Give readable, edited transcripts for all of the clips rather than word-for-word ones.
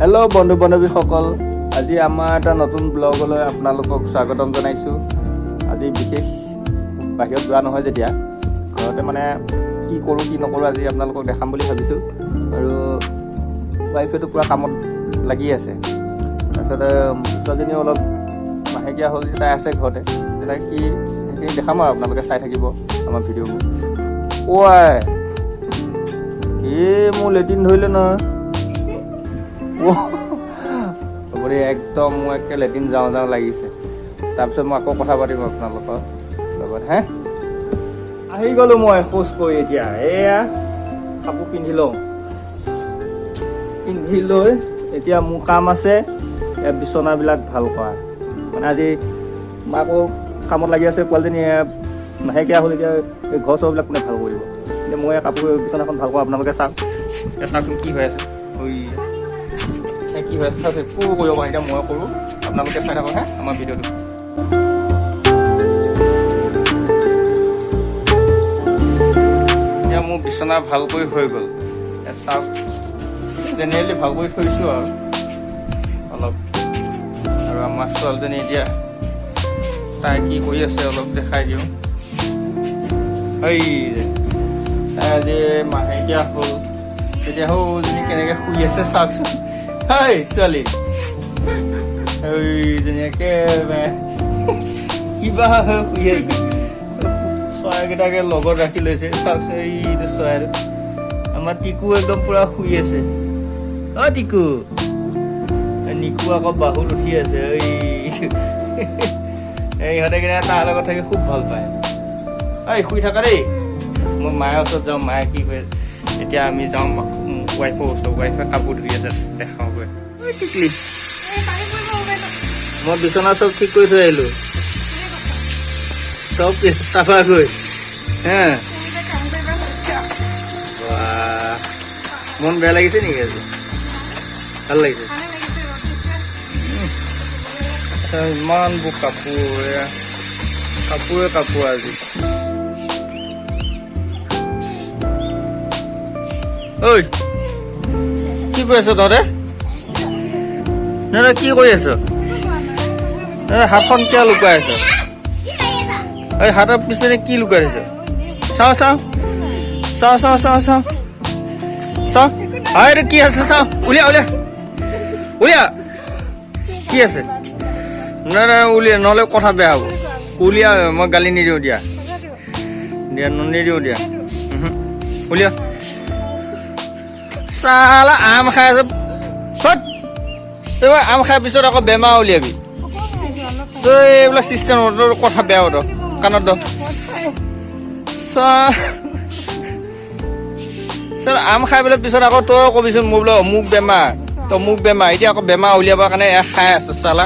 Hello' বন্ধু বান্ধৱীসকল, আজি আমাৰ এটা নতুন ব্লগলৈ আপোনালোকক স্বাগতম জনাইছোঁ। আজি বিশেষ বাহিৰত যোৱা নহয় যেতিয়া, ঘৰতে মানে কি কৰোঁ কি নকৰোঁ আজি আপোনালোকক দেখাম বুলি ভাবিছোঁ। আৰু ৱাইফেটো পূৰা কামত লাগি আছে। তাৰপিছতে ছোৱালীজনীও অলপ মাহেকীয়া হ'ল, তাই আছে ঘৰতে, তাই কি সেইখিনি দেখাম আৰু আপোনালোকে চাই থাকিব আমাৰ ভিডিঅ'বোৰ। ৱাই মোৰ লেট্ৰিন ধৰিলে নহয়। আপুনি একদম মই একে লেট্ৰিন যাওঁ যাওঁ লাগিছে। তাৰপিছত মই আকৌ কথা পাতিম আপোনালোকৰ লগত। আহি গ'লোঁ মই শৌচ কৰি। এতিয়া এয়া কাপোৰ পিন্ধি লওঁ, পিন্ধি লৈ এতিয়া মোৰ কাম আছে বিচনাবিলাক ভাল কৰা। মানে আজি আকৌ কামত লাগি আছে। পোৱালীজনী মাহেকীয়া হ'ল, এতিয়া এই ঘৰ চৰবিলাক কোনে ভাল কৰিব। এতিয়া মই কাপোৰ বিচনাখন ভাল কৰোঁ, আপোনালোকে চাওক। চাওকচোন কি হৈ আছে, কি হৈ আছে চাওক। একো কৰিব পাৰে এতিয়া মই কৰোঁ, আপোনালোকে চাই থাকক আমাৰ ভিডিঅ'টো। এতিয়া মোৰ বিচনা ভালকৈ হৈ গ'ল, চাওক। জেনেৰেলি ভাল কৰি থৈছোঁ আৰু অলপ। আৰু আমাৰ ছোৱালীজনী এতিয়া তাই কি কৰি আছে অলপ দেখাই দিওঁ। তাই আজি মাহেকীয়া হ'ল, তেতিয়া সৌজনী কেনেকৈ শুই আছে চাওকচোন। ছোৱালী একেবাৰে কিবা শুই আছে। চৰাইকেইটাকে লগত ৰাখি লৈছে চাওকচোন। এইটো চৰাইটো আমাৰ টিকু একদম পুৰা শুই আছে। টিকু, নিকু আকৌ বাহুত উঠি আছে। ইহঁতে কিনে তাৰ লগত থাকি খুব ভাল পায়। শুই থাকা দেই, মই মায়ে ওচৰত যাওঁ। মায়ে কি কৰে এতিয়া আমি যাওঁ ৱাইফৰ ওচৰত। ৱাইফে কাপোৰ ধুই আছে, দেখাওঁগৈ। টিকলি, মই বিচনা চব ঠিক কৰি থৈ আহিলোঁ, চব চাফাকৈ। মন বেয়া লাগিছে নেকি আজি? ভাল লাগিছে। ইমানবোৰ কাপোৰ, কাপোৰে কাপোৰ আজি। ঐ কি কৰি আছ তহঁতে? নহয় কি কৰি আছ? হাতখন কিয় লুকুৱাই আছ? এই হাতৰ পিছপিনে কি লুকুৱাই দিছ? চাওঁ চাওঁ চাওঁ চাওঁ চাওঁ চাওঁ চাওঁ। এইটো কি আছে চাওঁ, উলিয়া উলিয়া উলিয়া। কি আছে? নাই নাই উলিয়া, নহ'লে কথা বেয়া হ'ব। উলিয়া, মই গালি নিদিওঁ। দিয়া দিয়া নিদিওঁ, দিয়া। উলিয়া। চালা আম খাই আছে। তই আম খাই পিছত আকৌ বেমাৰ উলিয়াবি। তই এইবিলাক চিষ্টেম তোৰ কথা বেয়া হ'ব। কাণত দ আম খাই পেলাই পিছত আকৌ তই কবিচোন মোৰ বোলে অমুক বেমাৰ, তমুক বেমাৰ। এতিয়া আকৌ বেমাৰ উলিয়াবৰ কাৰণে খাই আছো চালা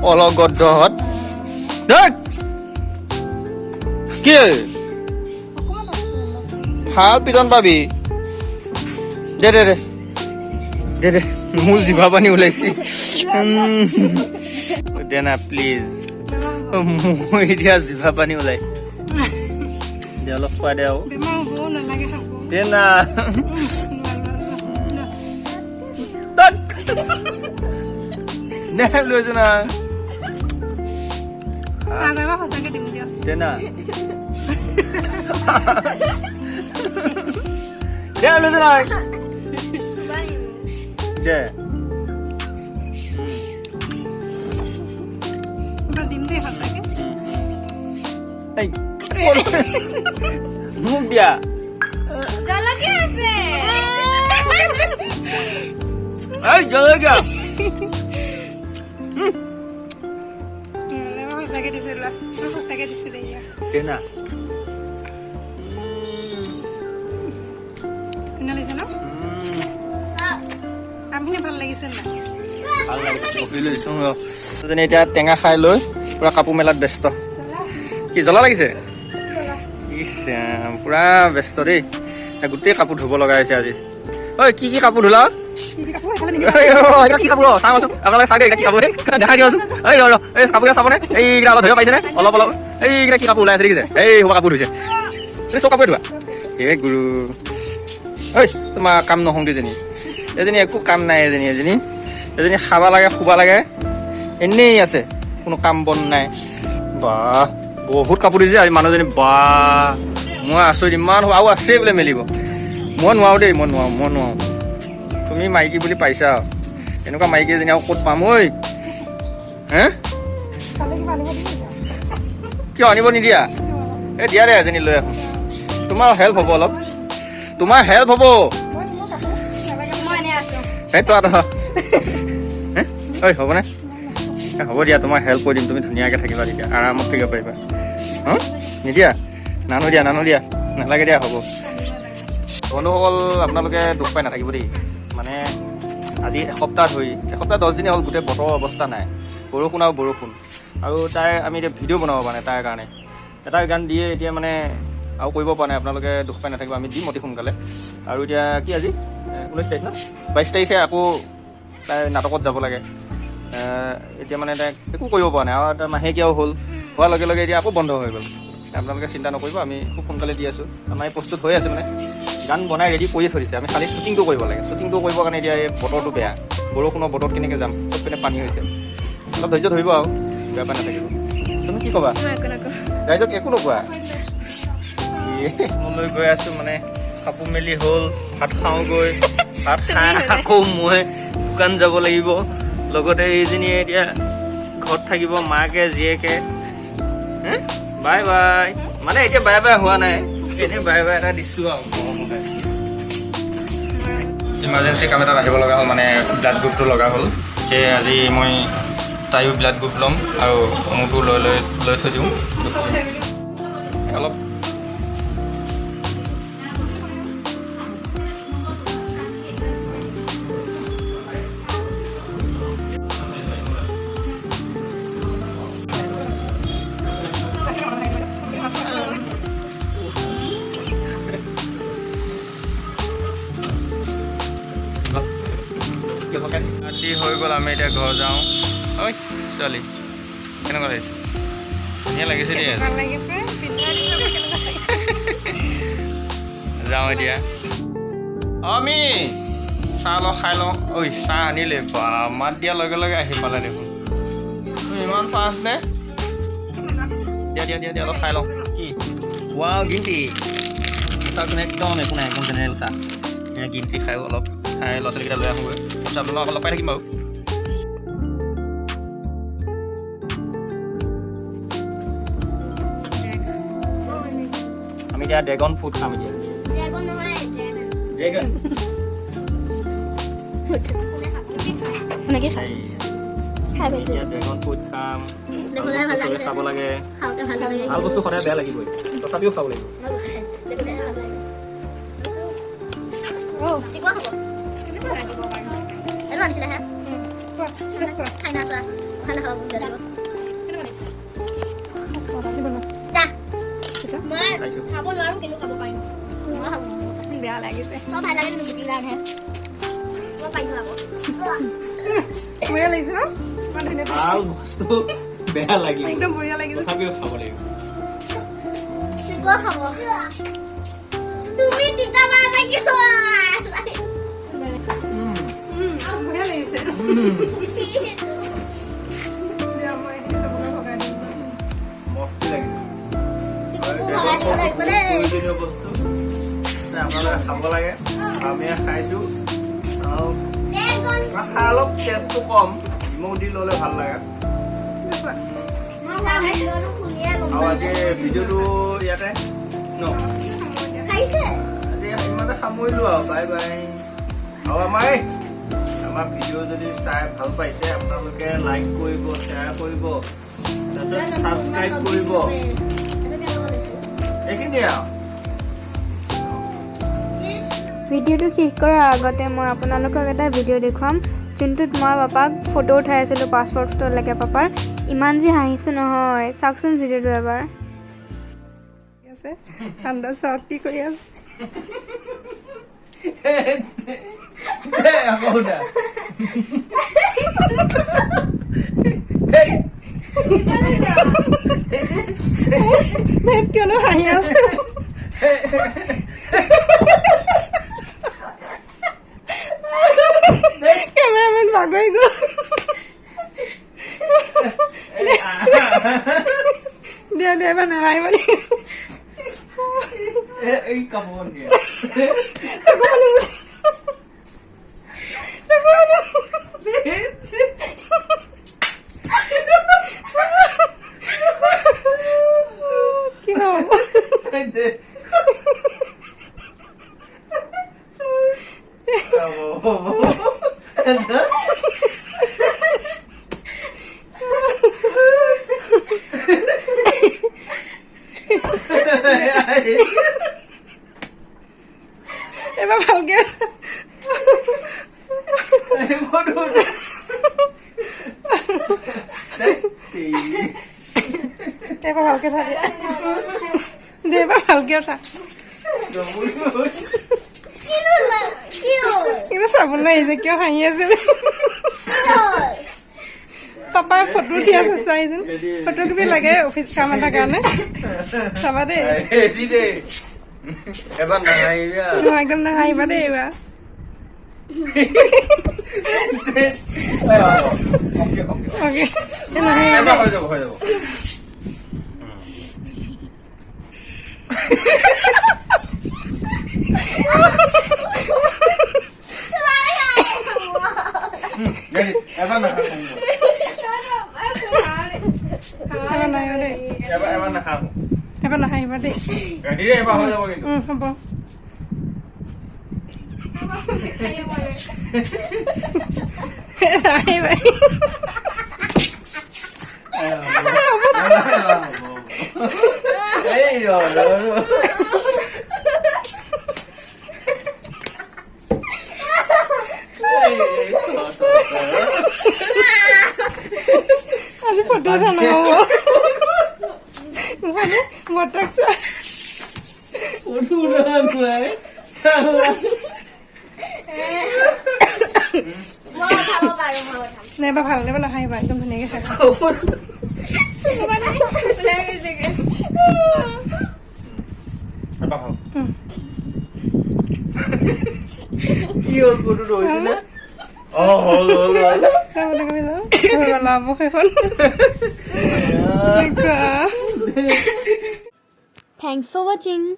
অলগদ্ধত। কি ভাল পিটন পাবি। দে দে দে দে দে, মোৰ জিভা পানী ওলাইছে। দে না প্লিজ, মোৰ এতিয়া জিভা পানী ওলাই। দে অলপ খুৱাই দে আৰু। দে না লৈছো না। দে না দে লৈছো না। দে মোক দিয়া। জলকীয়া এতিয়া টেঙা খাই লৈ পুৰা কাপোৰ মেলাত ব্যস্ত। কি জ্বলা লাগিছে? পুৰা ব্যস্ত দেই, গোটেই কাপোৰ ধুব লগা হৈছে আজি। ঐ কি কি কাপোৰ ধুলা? কি কাপোৰ চাওঁচোন, আপোনালোকে চাগে কি কাপোৰ দেখাই দিবচোন। এই কাপোৰ চাবনে? এইকেইটা অলপ ধৰিব পাৰিছেনে? অলপ অলপ এইকেইটা কি কাপোৰ ওলাই আছে দেখিছে? এই হ'ব কাপোৰ ধুইছে, চব কাপোৰে ধোৱা। গুৰু ঐ তোমাৰ কাম নহওঁতে এজনী একো কাম নাই। এজনী এজনী খাব লাগে শুব লাগে এনেই আছে কোনো কাম বন নাই বাহ বহুত কাপোৰ দিছে আজি মানুহজনী বাহ মই আচৰিত ইমান আৰু আছে বোলে মেলিব মই নোৱাৰোঁ দেই মই নোৱাৰোঁ তুমি মাইকী বুলি পাইছা এনেকুৱা মাইকী এজনী আৰু ক'ত পাম ঐ হে কিয় আনিব নিদিয়া এই দিয়া দে এজনী লৈ আহোঁ তোমাৰ হেল্প হ'ব অলপ তোমাৰ হেল্প হ'ব এই তই ঐ হ'বনে হ'ব দিয়া তোমাৰ হেল্প কৰি দিম তুমি ধুনীয়াকৈ থাকিবা তেতিয়া আৰামত থাকিব পাৰিবা অঁ নিদিয়া নানো দিয়া নালাগে দিয়া হ'ব বন্ধুসকল আপোনালোকে দুখ পাই নাথাকিব দেই মানে আজি এসপ্তাহ 10 দিনে হ'ল গোটেই বতৰৰ অৱস্থা নাই বৰষুণ আৰু তাই আমি এতিয়া ভিডিঅ' বনাব পৰা নাই তাৰ কাৰণে এটা গান দিয়ে এতিয়া মানে আৰু কৰিব পৰা নাই আপোনালোকে দুখ পাই নাথাকিব আমি দিম অতি সোনকালে আৰু এতিয়া কি আজি 19 তাৰিখ ন 22 তাৰিখে আকৌ তাই নাটকত যাব লাগে এতিয়া মানে তাই একো কৰিব পৰা নাই আৰু এটা মাহেকীয়াও হ'ল হোৱাৰ লগে লগে এতিয়া আকৌ বন্ধ হৈ গ'ল আপোনালোকে চিন্তা নকৰিব আমি খুব সোনকালে দি আছোঁ আমাৰ প্ৰস্তুত হৈ আছে মানে গান বনাই ৰেডি কৰি থৈ দিছে আমি খালি শ্বুটিংটো কৰিব লাগে শ্বুটিংটো কৰিবৰ কাৰণে এতিয়া এই বতৰটো বেয়া বৰষুণৰ বতৰত কেনেকৈ যাম চব পিনে পানী হৈছে অলপ ধৈৰ্য ধৰিব আৰু বেয়া পাই নাথাকিব তুমি কি ক'বা ৰাইজক একো নোকোৱা মই লৈ গৈ আছোঁ মানে কাপোৰ মেলি হ'ল ভাত খাওঁগৈ ভাত খাই আকৌ মই দোকান যাব লাগিব লগতে এইজনীয়ে এতিয়া ঘৰত থাকিব মাকে জীয়েকে বাই বাই মানে এতিয়া বাই বাই হোৱা নাই এনেই বাই বাই এটা দিছোঁ আৰু ইমাৰ্জেঞ্চি কাম এটাত আহিব লগা হ'ল মানে ব্লাড গ্ৰুপটো লগা হ'ল সেয়ে আজি মই তাইও ব্লাড গ্ৰুপ ল'ম আৰু মোৰটো লৈ থৈ দিওঁ অলপ ৰাতি হৈ গ'ল আমি এতিয়া ঘৰ যাওঁ ঐ ছোৱালী কেনেকুৱা লাগিছে ধুনীয়া লাগিছে দেই যাওঁ এতিয়া আমি চাহ খাই লওঁ ঐ চাহ আনিলে বা মাত দিয়াৰ লগে লগে আহি পালে দেখোন ইমান ফাষ্ট নে দিয়া অলপ খাই লওঁ কি ৱাও গ্ৰীণ টি চাহখন একদম একো নাই একদম জেনেৰেল চাহ গ্ৰীণ টি খায়ো অলপ খাই ল'ৰা ছোৱালীকেইটা লৈ আহোঁগৈ তাৰপিছত আপোনালোকক অলপ পাই থাকিম বাৰু আমি এতিয়া ড্ৰেগন ফ্ৰুট খাম এতিয়া ড্ৰেগন ফ্ৰুট খাম খাব লাগে ভাল বস্তু সদায় বেয়া লাগিবই তথাপিও খাব লাগিব বেয়া লাগিছে বঢ়িয়া লাগিছে ন ভাল বস্তু বেয়া লাগিব একদম বঢ়িয়া লাগিছে তথাপিও খাব লাগিব বঢ়িয়া লাগিছে আপোনালোকে খাব লাগে আমি খাইছোঁ অলপ টেষ্টটো কম নিমখ দি ল'লে ভাল লাগে আৰু আজি ভিডিঅ'টো ইয়াতে ন আজি ইমানতে সামৰিলোঁ আৰু বাই বাই আৰু আমাৰ ভিডিঅ' যদি চাই ভাল পাইছে আপোনালোকে লাইক কৰিব শ্বেয়াৰ কৰিব তাৰপিছত ছাবস্ক্ৰাইব কৰিব এইখিনিয়ে আৰু ভিডিঅ'টো শেষ কৰাৰ আগতে মই আপোনালোকক এটা ভিডিঅ' দেখুৱাম যোনটোত মই পাপাক ফটো উঠাই আছিলোঁ পাছপৰ্ট ফটো লাগে পাপাৰ ইমান যে হাঁহিছোঁ নহয় চাওকচোন ভিডিঅ'টো এবাৰ আছে ঠাণ্ডা চাওক কি কৰি আছে কিয়নো হাঁহি আছে কেমেৰামেন বাগৰি গ'ল দিয়া দিয়া এবাৰ নাহাৰিব এই কাপোৰ দিয়া চকু পানী চকু পানী কি হ'ব এবাৰ ভালকে এবাৰ ভালকে থাক দে এবাৰ ভালকে থাক কিবা চাবোন নাই যে কিয় হাঁহি আছে পাপাই ফটো উঠি আছে চোৱাইচোন ফটো কিবি লাগে অফিচ কাম এটাৰ কাৰণে চাবা দেই এবাৰ নাহাৰিবা একদম নাহাঁহিবা দেই এইবাৰ অ'কে নাহাঁহিবা হৈ যাব হৈ যাব এবাৰ নাহাৰিবা এবাৰ নাহাঁহিবা দেই এবাৰ নাহাৰো এবাৰ নাহাঁহিবা দেই ৰেডি এবাৰ হৈ যাব কিন্তু হ'ব নাহাঁহিবা এই আজি ফটো উঠা নহ'ব মানে মটক চোৱা নাইবা ভাল নাইবা নাহাঁহিবা একদম ধুনীয়াকৈ থাকা কি হ'ল ফটো ৰৈছে নে Thanks for watching.